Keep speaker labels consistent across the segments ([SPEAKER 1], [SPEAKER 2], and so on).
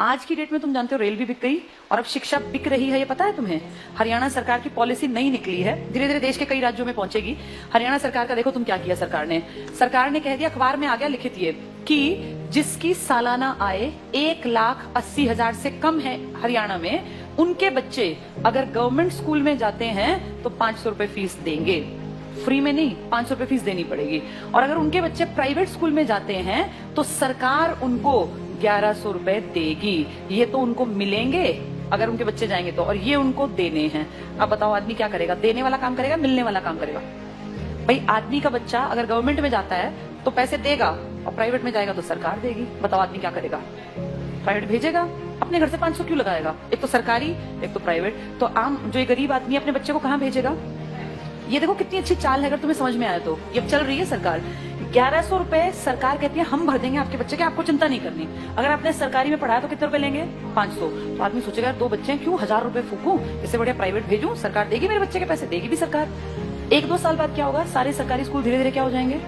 [SPEAKER 1] आज की डेट में तुम जानते हो रेल भी बिक गई और अब शिक्षा बिक रही है, ये पता है तुम्हें? हरियाणा सरकार की पॉलिसी नई निकली है, धीरे धीरे देश के कई राज्यों में पहुंचेगी। हरियाणा सरकार का देखो तुम क्या किया सरकार ने कह दिया, अखबार में आ गया लिखित ये कि जिसकी सालाना आय 1,80,000 से कम है हरियाणा में, उनके बच्चे अगर गवर्नमेंट स्कूल में जाते हैं तो 500 रुपए फीस देंगे। फ्री में नहीं, 500 रुपए फीस देनी पड़ेगी। और अगर उनके बच्चे प्राइवेट स्कूल में जाते हैं तो सरकार उनको 1100 रुपए देगी। ये तो उनको मिलेंगे अगर उनके बच्चे जाएंगे तो, और ये उनको देने हैं। अब बताओ आदमी क्या करेगा? देने वाला काम करेगा, मिलने वाला काम करेगा? भाई आदमी का बच्चा अगर गवर्नमेंट में जाता है तो पैसे देगा और प्राइवेट में जाएगा तो सरकार देगी। बताओ आदमी क्या करेगा? प्राइवेट भेजेगा, अपने घर से 500 क्यों लगाएगा? एक तो सरकारी एक तो प्राइवेट। तो आम जो ये गरीब आदमी अपने बच्चे को कहाँ भेजेगा? ये देखो कितनी अच्छी चाल है, अगर तुम्हें समझ में आया तो। ये चल रही है सरकार, 1100 रुपए सरकार कहती है हम भर देंगे आपके बच्चे के, आपको चिंता नहीं करनी। अगर आपने सरकारी में पढ़ाया तो कितने रुपए लेंगे? 500। तो आदमी सोचेगा 2 बच्चे हैं, क्यों 1000 रुपए फूकूं, इससे बढ़िया प्राइवेट भेजूं, सरकार देगी मेरे बच्चे के पैसे, देगी भी सरकार। 1-2 साल बाद क्या होगा? सारे सरकारी स्कूल धीरे धीरे क्या हो जाएंगे?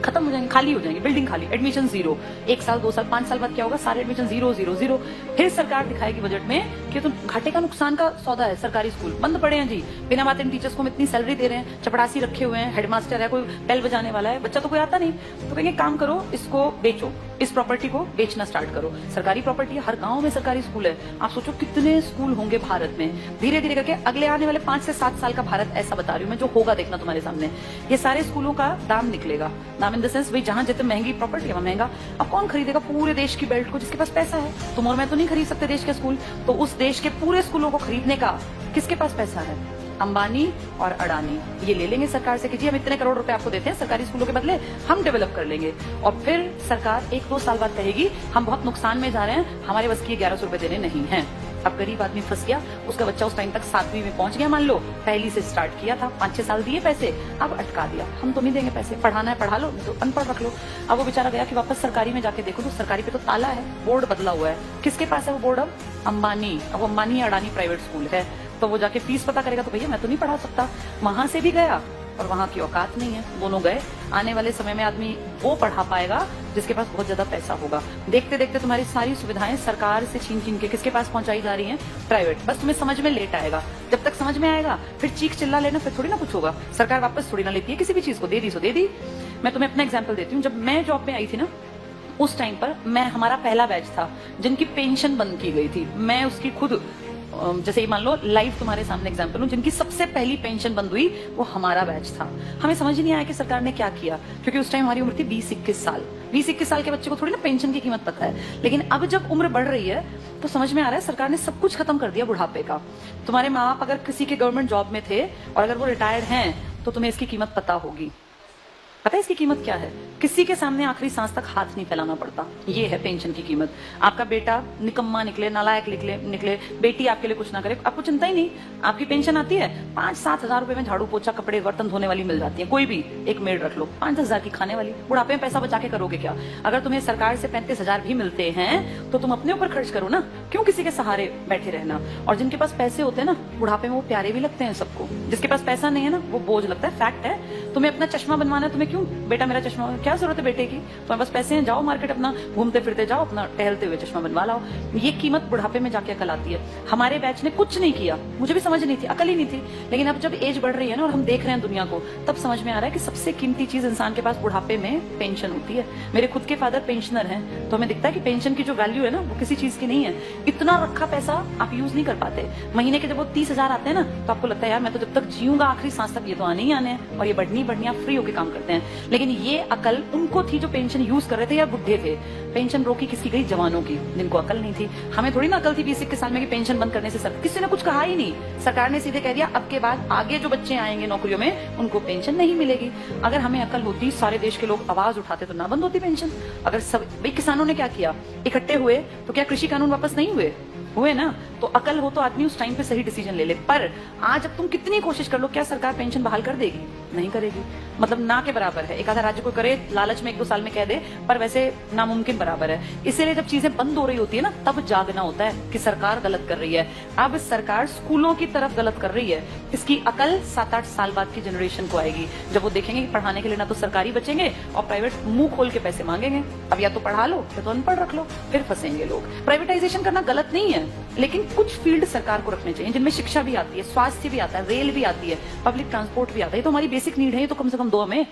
[SPEAKER 1] खत्म हो जाएंगे, खाली हो जाएंगे, बिल्डिंग खाली, एडमिशन 0। 1 साल 2 साल 5 साल बाद क्या होगा? सारे एडमिशन 0 0 0। फिर सरकार दिखाएगी बजट में कि तो घाटे का नुकसान का सौदा है, सरकारी स्कूल बंद पड़े हैं जी, बिना बात इन टीचर्स को हम इतनी सैलरी दे रहे हैं, चपड़ासी रखे हुए हैं, हेडमास्टर है, कोई बेल बजाने वाला है, बच्चा तो कोई आता नहीं। तो कहेंगे काम करो, इसको बेचो, इस प्रॉपर्टी को बेचना स्टार्ट करो। सरकारी प्रॉपर्टी है, हर गांव में सरकारी स्कूल है। आप सोचो कितने स्कूल होंगे भारत में। धीरे धीरे करके अगले आने वाले 5 से 7 साल का भारत ऐसा बता रही हूँ मैं, जो होगा देखना तुम्हारे सामने। ये सारे स्कूलों का दाम निकलेगा, दाम इन द सेंस भाई जहां जितने महंगी प्रॉपर्टी है महंगा। अब कौन खरीदेगा पूरे देश की बेल्ट को? जिसके पास पैसा है। तुम और मैं तो नहीं खरीद सकते देश के स्कूल, तो उस देश के पूरे स्कूलों को खरीदने का किसके पास पैसा है? अंबानी और अडानी ये ले लेंगे सरकार से कि जी हम इतने करोड़ रुपए आपको देते हैं सरकारी स्कूलों के बदले, हम डेवलप कर लेंगे। और फिर सरकार 1-2 साल बाद कहेगी हम बहुत नुकसान में जा रहे हैं, हमारे बस की 1100 रुपए देने नहीं है। अब गरीब आदमी फंस गया, उसका बच्चा उस टाइम तक 7वीं में पहुंच गया, मान लो पहली से स्टार्ट किया था, 5-6 साल दिए पैसे, अब अटका दिया, हम तो नहीं देंगे पैसे, पढ़ाना है पढ़ा लो, तो अनपढ़ रख लो। अब वो बेचारा गया कि वापस सरकारी में जाके देखो तो सरकारी पे तो ताला है, बोर्ड बदला हुआ है। किसके पास है वो बोर्ड? अब अंबानी। अब अंबानी अडानी प्राइवेट स्कूल है, तो वो जाके फीस पता करेगा तो भैया मैं तो नहीं पढ़ा सकता। वहां से भी गया और वहां की औकात नहीं है, दोनों गए। आने वाले समय में आदमी वो पढ़ा पाएगा जिसके पास बहुत ज्यादा पैसा होगा। देखते देखते तुम्हारी सारी सुविधाएं सरकार से छीन छीन के किसके पास पहुंचाई जा रही हैं? प्राइवेट। बस तुम्हें समझ में लेट आएगा, जब तक समझ में आएगा फिर चीख चिल्ला लेना, फिर थोड़ी ना कुछ होगा। सरकार वापस थोड़ी ना लेती है किसी भी चीज को, दे दी सो दे दी। मैं तुम्हें अपना एग्जाम्पल देती हूँ। जब मैं जॉब में आई थी ना, उस टाइम पर हमारा पहला बैच था जिनकी पेंशन बंद की गई थी। मैं उसकी खुद, जैसे ये मान लो लाइव तुम्हारे सामने एग्जांपल हूं, जिनकी सबसे पहली पेंशन बंद हुई वो हमारा बैच था। हमें समझ नहीं आया कि सरकार ने क्या किया, क्योंकि उस टाइम हमारी उम्र थी 20-21 साल। 20-21 साल के बच्चे को थोड़ी ना पेंशन की कीमत पता है। लेकिन अब जब उम्र बढ़ रही है तो समझ में आ रहा है सरकार ने सब कुछ खत्म कर दिया बुढ़ापे का। तुम्हारे माँ बाप अगर किसी के गवर्नमेंट जॉब में थे और अगर वो रिटायर्ड हैं तो तुम्हें इसकी कीमत पता होगी। पता है इसकी कीमत क्या है? किसी के सामने आखिरी सांस तक हाथ नहीं फैलाना पड़ता। ये है पेंशन की कीमत। आपका बेटा निकम्मा निकले, नालायक निकले, बेटी आपके लिए कुछ ना करे, आपको चिंता ही नहीं। आपकी पेंशन आती है, 5-7 हजार रुपए में झाड़ू पोछा कपड़े बर्तन धोने वाली मिल जाती है। कोई भी एक मेड रख लो, 5-10 हजार की खाने वाली। बुढ़ापे में पैसा बचा के करोगे क्या? अगर तुम्हें सरकार से 35 हजार भी मिलते हैं तो तुम अपने ऊपर खर्च करो ना, क्यों किसी के सहारे बैठे रहना? और जिनके पास पैसे होते हैं ना, बुढ़ापे में वो प्यारे भी लगते हैं सबको। जिसके पास पैसा नहीं है ना, वो बोझ लगता है। फैक्ट है। तुम्हें अपना चश्मा बनवाना है, तुम्हें क्यों बेटा मेरा चश्मा, क्या जरूरत है बेटे की? तुम्हारे पास पैसे हैं, जाओ मार्केट, अपना घूमते फिरते जाओ, अपना टहलते हुए चश्मा बनवा लाओ। ये कीमत बुढ़ापे में जाके अकल आती है। हमारे बैच ने कुछ नहीं किया, मुझे भी समझ नहीं थी, अकल ही नहीं थी। लेकिन अब जब एज बढ़ रही है ना और हम देख रहे हैं दुनिया को, तब समझ में आ रहा है कि सबसे कीमती चीज इंसान के पास बुढ़ापे में पेंशन होती है। मेरे खुद के फादर पेंशनर हैं, तो हमें दिखता है कि पेंशन की जो वैल्यू है ना वो किसी चीज की नहीं है। इतना रखा पैसा आप यूज नहीं कर पाते। महीने के जब वो 30 हजार आते हैं ना, तो आपको लगता है यार मैं तो जब तक जीऊंगा आखिरी सांस तक ये तो आने ही आने हैं, और ये बढ़नी आप फ्री होकर काम करते हैं। लेकिन ये अकल उनको थी जो पेंशन यूज कर रहे थे या बुढ़े थे। पेंशन रोकी किसकी गई? जवानों की, जिनको अकल नहीं थी। हमें थोड़ी ना अकल थी 20-21 साल में कि पेंशन बंद करने से सर किसी ने कुछ कहा ही नहीं। सरकार ने सीधे कह दिया अब के बाद आगे जो बच्चे आएंगे नौकरियों में उनको पेंशन नहीं मिलेगी। अगर हमें अकल होती, सारे देश के लोग आवाज उठाते तो ना बंद होती पेंशन। अगर सब भाई किसानों ने क्या किया, इकट्ठे हुए तो क्या कृषि कानून वापस नहीं हुए ना? तो तो अकल हो तो आदमी उस टाइम पे सही डिसीजन ले ले। पर आज अब तुम कितनी कोशिश कर लो, क्या सरकार पेंशन बहाल कर देगी? नहीं करेगी। मतलब ना के बराबर है। एक आधा राज्य को करे, लालच में 1-2 साल में कह दे, पर वैसे नामुमकिन बराबर है। इसीलिए जब चीजें बंद हो रही होती है ना, तब जागना होता है कि सरकार गलत कर रही है। अब सरकार स्कूलों की तरफ गलत कर रही है। इसकी अकल 7-8 साल बाद की जनरेशन को आएगी, जब वो देखेंगे कि पढ़ाने के लिए ना तो सरकारी बचेंगे और प्राइवेट मुंह खोल के पैसे मांगेंगे। अब या तो पढ़ा लो या तो अनपढ़ रख लो, फिर फंसेंगे लोग। प्राइवेटाइजेशन करना गलत नहीं है, लेकिन कुछ फील्ड सरकार को रखने चाहिए जिनमें शिक्षा भी आती है, स्वास्थ्य भी आता है, रेल भी आती है, पब्लिक ट्रांसपोर्ट भी आता है। ये तो हमारी बेसिक नीड है, ये तो कम से कम दो हमें।